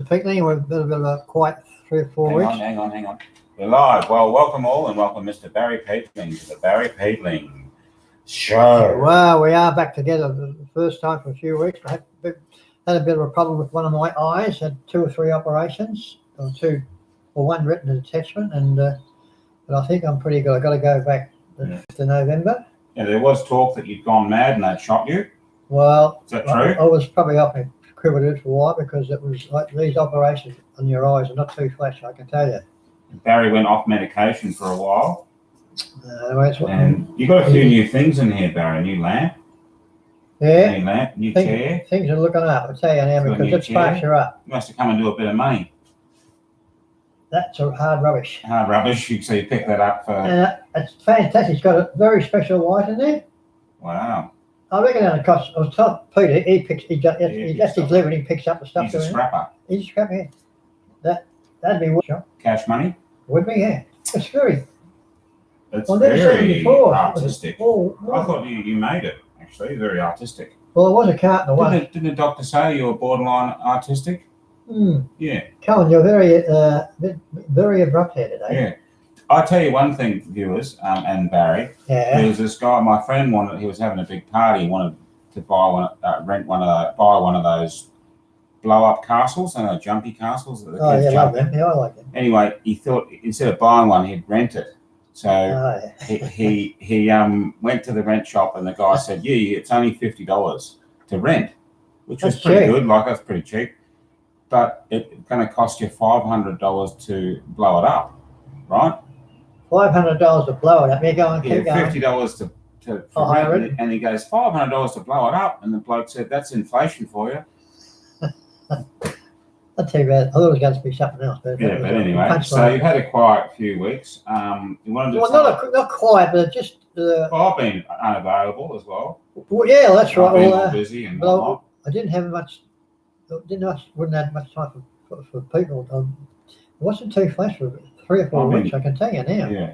Peatling. We've been a bit of a quiet 3 or 4 weeks. Hang on. We're live. Well, welcome all and welcome Mr. Barry Peatlings to the Barry Peatling Show. Well, we are back together the first time for a few weeks. I had a bit of a problem with one of my eyes. Had 2 or 3 operations, or one written attachment, and but I think I'm pretty good. I've got to go back the 5th of November. Yeah, there was talk that you'd gone mad and they'd shot you. Well, is that true? I was probably off my cribbled for a while because it was like these operations on your eyes are not too flash, I can tell you. Barry went off medication for a while. And you got a few new things in here, Barry. New lamp. Yeah. New lamp, new chair. Things are looking up, I tell you now, because it sparks you up. You must have come and do a bit of money. That's a hard rubbish. Hard rubbish. So you pick that up for. It's fantastic. It's got a very special light in there. Wow. I reckon that costs. I was told Peter, he that's his living. He picks up the stuff. He's a scrapper. He's a scrapper. Yeah. That'd be worth. Cash money. Would be, yeah. It's very. It's very artistic. Oh, I thought you made it. Actually, very artistic. Well, it was a cart in the one. Didn't the doctor say you were borderline artistic? Yeah. Colin, you're very abrupt here today. Yeah. I'll tell you one thing, viewers, and Barry. Yeah. There was this guy, my friend he was having a big party, he wanted to buy one of those blow-up castles, jumpy castles that the kids love them. Yeah, I like them. Anyway, he thought instead of buying one, he'd rent it. So he went to the rent shop and the guy said, yeah, it's only $50 to rent, which was pretty good. Like, that's pretty cheap. But it's going to cost you $500 to blow it up, right? $500 to blow it up. You're going, keep going. $50 to rent it. And he goes, $500 to blow it up. And the bloke said, that's inflation for you. I'll tell you about it. I thought it was going to be something else. But anyway, so you've had a quiet few weeks. You wanted to not quiet, but just... I've been unavailable as well. Well, yeah, that's right. I've been busy and whatnot. I didn't have much... wouldn't have much time for people. It wasn't too flash for 3 or 4 weeks, I can tell you now. Yeah.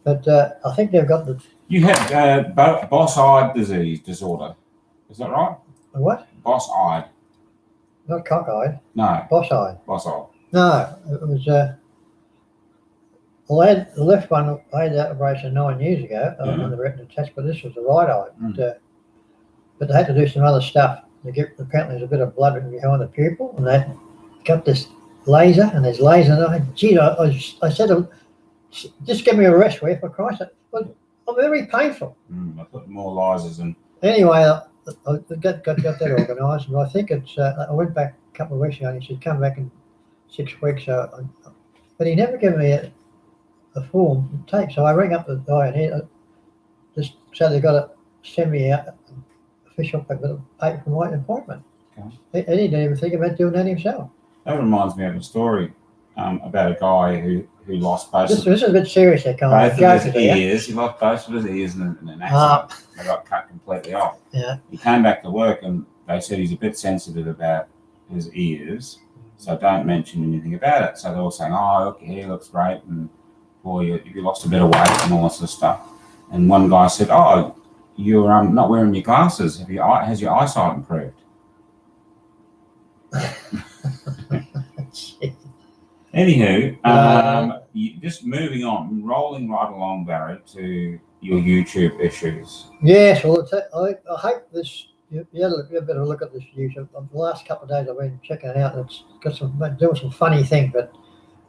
But I think they've got the... You had boss-eyed disorder. Is that right? What? Boss-eyed. Not cock-eyed. No. Boss-eyed. Boss-eyed. No, it was... I had the left one, I had that operation 9 years ago on the retina test, but this was the right eye. But they had to do some other stuff. Apparently there's a bit of blood behind the pupil, and they got this laser, and there's laser, and I said, gee, I said, just give me a rest, for Christ. Well, I'm very painful. I put more lasers in. Anyway, I got that organised, and I think it's, I went back a couple of weeks ago, and he said, come back in 6 weeks. But he never gave me a form to take, so I rang up the guy, and just so they got to send me out an official paper for my appointment. Okay. He didn't even think about doing that himself. That reminds me of a story about a guy who lost both. This is a bit serious, that kind of both of his ears. He lost both of his ears in an accident. They got cut completely off. Yeah. He came back to work, and they said he's a bit sensitive about his ears, so don't mention anything about it. So they're all saying, "Oh, look, your hair looks great, and boy, you lost a bit of weight and all that sort of stuff." And one guy said, "Oh, you're not wearing your glasses. Has your eyesight improved?" Anywho, just moving on, rolling right along, Barry, to your YouTube issues. Yes, well, I hope this. You better look at this YouTube. The last couple of days I've been checking it out, and it's got doing some funny things, but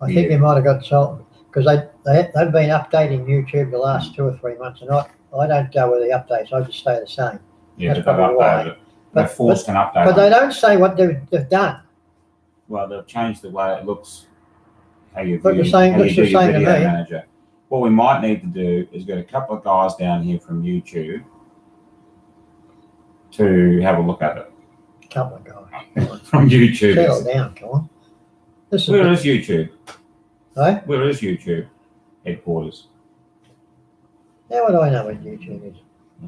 I think they might have got sold because they've been updating YouTube the last 2 or 3 months, and I don't go with the updates. I just stay the same. Yeah, that's probably why. They've forced an update. But they don't say what they've done. Well, they've changed the way it looks. How you do your video manager. What we might need to do is get a couple of guys down here from YouTube to have a look at it. A couple of guys from YouTube. Settle down, come on. Where is YouTube? Hey? Where is YouTube headquarters? How would I know what YouTube is?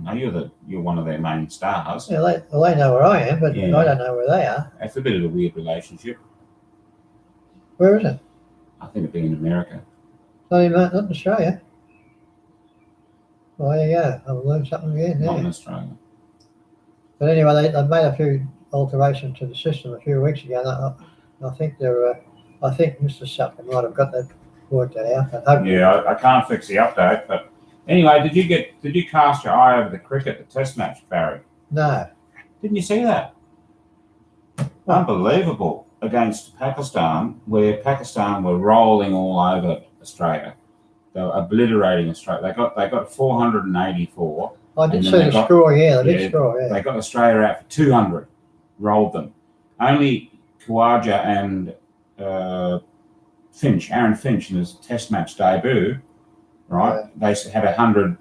I know you're one of their main stars. Yeah, they know where I am, but I don't know where they are. It's a bit of a weird relationship. Where is it? I think it'd be in America. Not in Australia. Well, there you go. I've learned something again. Not in Australia. But anyway, they made a few alterations to the system a few weeks ago. I think they're. I think Mr. Sutton might have got that worked out. But Yeah, I can't fix the update, but anyway, did you cast your eye over the cricket, the Test match, Barry? No. Didn't you see that? Unbelievable against Pakistan, where Pakistan were rolling all over Australia. They were obliterating Australia. They got 484. I did see the score. Yeah, they did score. Yeah. They got Australia out for 200. Rolled them. Only Khawaja and Aaron Finch in his Test match debut, right? They had 100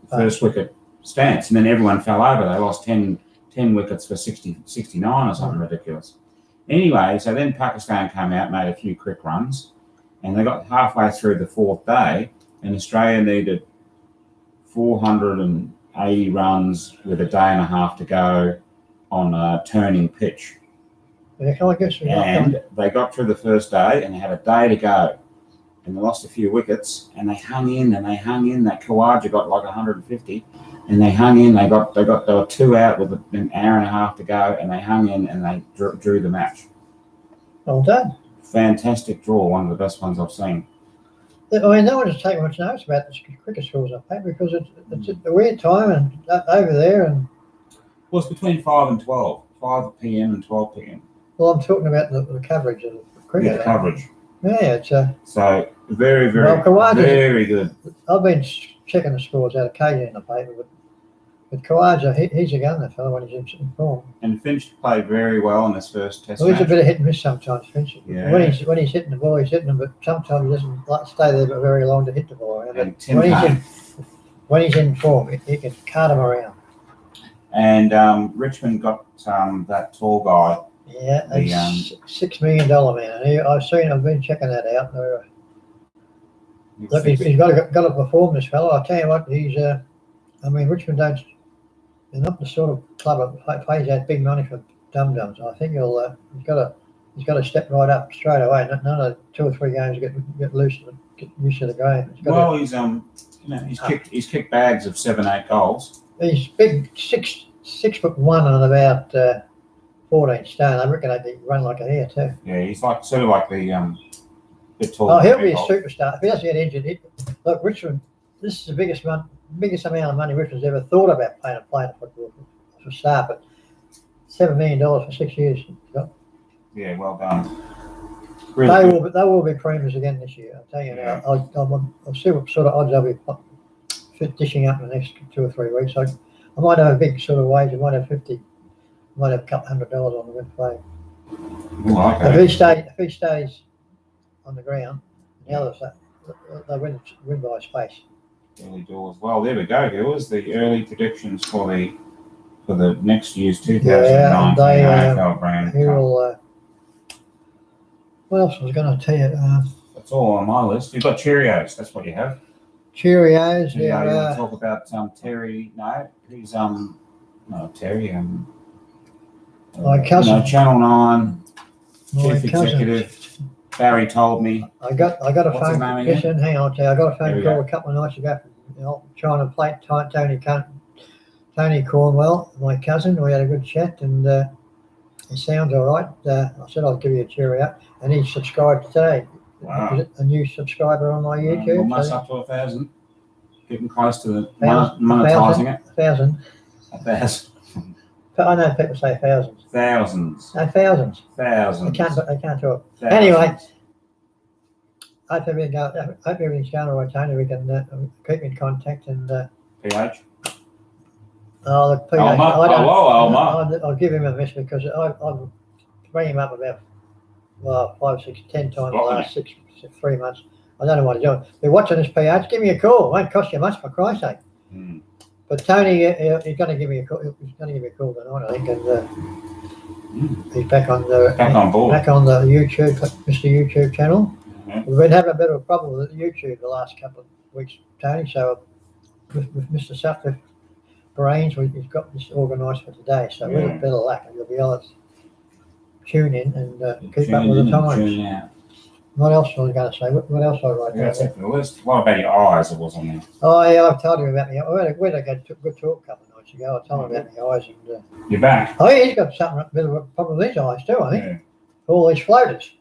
first wicket stance, and then everyone fell over. They lost 10 wickets for 69 or something ridiculous. Anyway, so then Pakistan came out, made a few quick runs, and they got halfway through the fourth day, and Australia needed 480 runs with a day and a half to go on a turning pitch. And they got through the first day and they had a day to go, and they lost a few wickets, and they hung in. That Khawaja got like 150, and they hung in. They were 2 out with an hour and a half to go, and they hung in and they drew the match. Well done. Fantastic draw, one of the best ones I've seen. I mean, no one's taking much notice about the cricket scores up there because it's a weird time and over there. And well, it's between 5 and 12, 5 p.m. and 12 p.m. Well, I'm talking about the coverage of the cricket. Yeah, the coverage. Yeah, it's so very, very good. I've been checking the scores out occasionally in the paper, but Khawaja, he's a gunner fellow when he's in form. And Finch played very well in this first Test match. He's a bit of hit and miss sometimes, Finch. Yeah. When he's hitting the ball, he's hitting them, but sometimes he doesn't like to stay there for very long to hit the ball. And when he's in form, he can cart him around. And Richmond got that tall guy. Yeah, that's $6 million man. I've been checking that out. Look, he's got to perform, this fellow. I'll tell you what, Richmond they're not the sort of club that pays out big money for dum-dums. I think he's got to step right up straight away. None of 2 or 3 games get loose and get used to the game. He's kicked bags of 7-8 goals. He's big, 6'1" and about 14 stone. I reckon they run like a hare too. Yeah, he's like sort of like the bit taller. Oh, he'll be a superstar if he doesn't get injured. Look, Richmond. This is the biggest amount of money Richmond's ever thought about playing football for start. But $7 million for 6 years. Yeah, well done. Really they will be premiers again this year. I'll tell you now. I'll see what sort of odds I'll be dishing up in the next 2 or 3 weeks. I might have a big sort of wage. I might have 50. Might have a couple $100 on the win play. Oh, okay. If he stays on the ground, the others they win by space. Early doors. Well, there we go, girls. The early predictions for the next year's 2019 AFL brand. What else was I going to tell you? That's all on my list. You've got Cheerios. That's what you have. Cheerios. Yeah. You want to talk about Terry? No, he's no Terry. My cousin. Channel 9 chief executive. Barry told me. I got a phone call. Listen, hang on, I got a phone call a couple of nights ago from trying to play Tony Cornwell, my cousin. We had a good chat, and he sounds all right. I said I'll give you a cheerio, and he subscribed today. Wow. Is it a new subscriber on my YouTube? Almost up to 1,000. Getting close to monetizing it. 1,000. 1,000. I know people say thousands. Thousands. No, thousands. Thousands. They can't talk. Thousands. Anyway, I hope everything's going all right, Tony. We can keep in contact and. PH. Oh, the PH. I'll give him a miss because I've bring him up about 5, 6, 10 times the last 3 months. I don't know what he's doing. If you're watching this PH, give me a call. It won't cost you much, for Christ's sake. But Tony, he's going to give me a call. He's going to give me a call tonight, I think, and he's back on board, back on the YouTube, Mr. YouTube channel. We've been having a bit of a problem with YouTube the last couple of weeks, Tony. So with Mr. Sutcliffe Brains, we've got this organised for today. So with a bit of luck, you'll be able to tune in and keep up with the times. What else was I going to say? What else I write down? That's it for the list. What about your eyes? It was on there. Oh, yeah, I've told you about me. We had a good talk a couple of nights months ago. I told him about the eyes. And, You're back. oh, yeah, he's got something, a bit of a problem with his eyes too, I think. Yeah. All these floaters.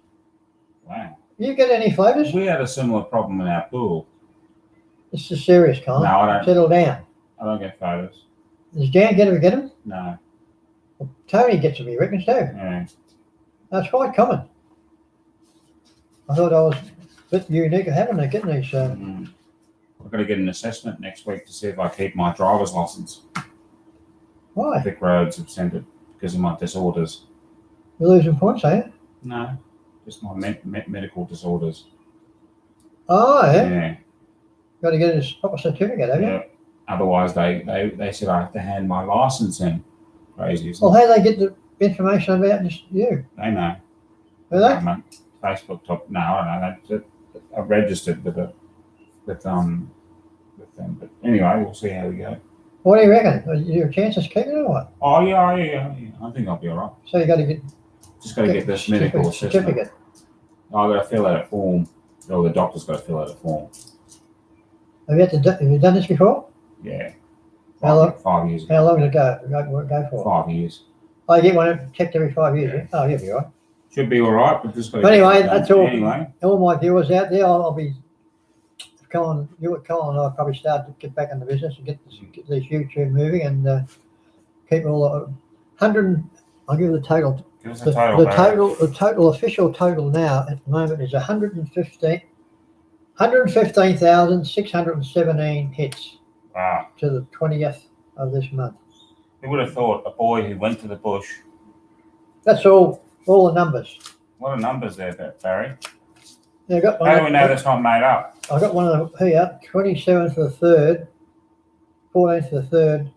Wow. You get any floaters? We had a similar problem in our pool. This is serious, Colin. No, I don't. Settle down. I don't get photos. Does Jan get them? No. Well, Tony gets them, he reckons, too. Yeah. That's quite common. I thought I was a bit unique of having it, getting these. I've got to get an assessment next week to see if I keep my driver's license. Why? Vic Roads have sent it because of my disorders. You're losing points, are you? No, just my medical disorders. Oh, yeah. Yeah. Got to get a proper certificate, have you? Yeah. Otherwise, they said I have to hand my license in. Crazy, isn't Well, it? how do they get the information about just you? They know. Do they? Facebook top. No, I don't know. I've registered with them. But anyway, we'll see how we go. What do you reckon? Are your chances keeping it or what? Oh yeah. I think I'll be all right. So you got to get Just got to get this medical assessment. certificate. I've got to fill out a form. Or the doctor's got to fill out a form. Have you done this before? Yeah. How long? 5 years ago. How long did it go for? 5 years. Oh, you get one checked every 5 years. Yeah. Oh, you'll be all right. Should be all right, but just got to. But anyway, get it done. that's all. Anyway, All my viewers out there, I'll be. Colin and I'll probably start to get back in the business and get this YouTube moving and keep all the 100. I'll give you the total. give us a total. The total official total now at the moment is 115,617 hits Wow. to the 20th of this month. Who would have thought a boy who went to the bush? That's all the numbers. What are numbers there, Barry? Yeah, I got one. How do we know that's not made up? I got one of them here. 27th of the 3rd, 14th of the 3rd,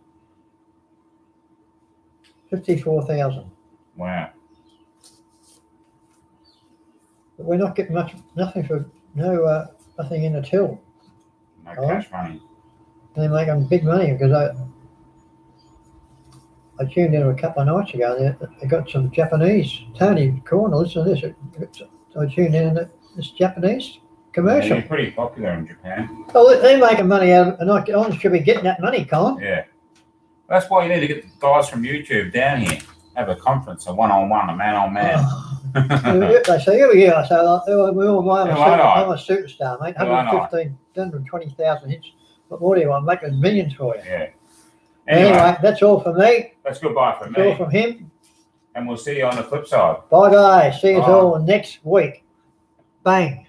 54,000. Wow. But we're not getting nothing in the till. No Oh. cash money. They're making big money because I tuned in a couple of nights ago. They got some Japanese. Tony Corner, listen to this. I tuned in and this Japanese commercial. Yeah, you're pretty popular in Japan. Well, they're making money out of it, and I should be getting that money, Colin. Yeah. That's why you need to get the guys from YouTube down here. Have a conference, a one-on-one, a man-on-man. They say, here we are. So we all know I'm a superstar, mate. Who am I? 120,000 hits. What more do you want? I'm making millions for you. Yeah. Anyway, that's all from me. That's goodbye from That's all me. from him. And we'll see you on the flip side. Bye-bye. See you Bye. all next week. Bang.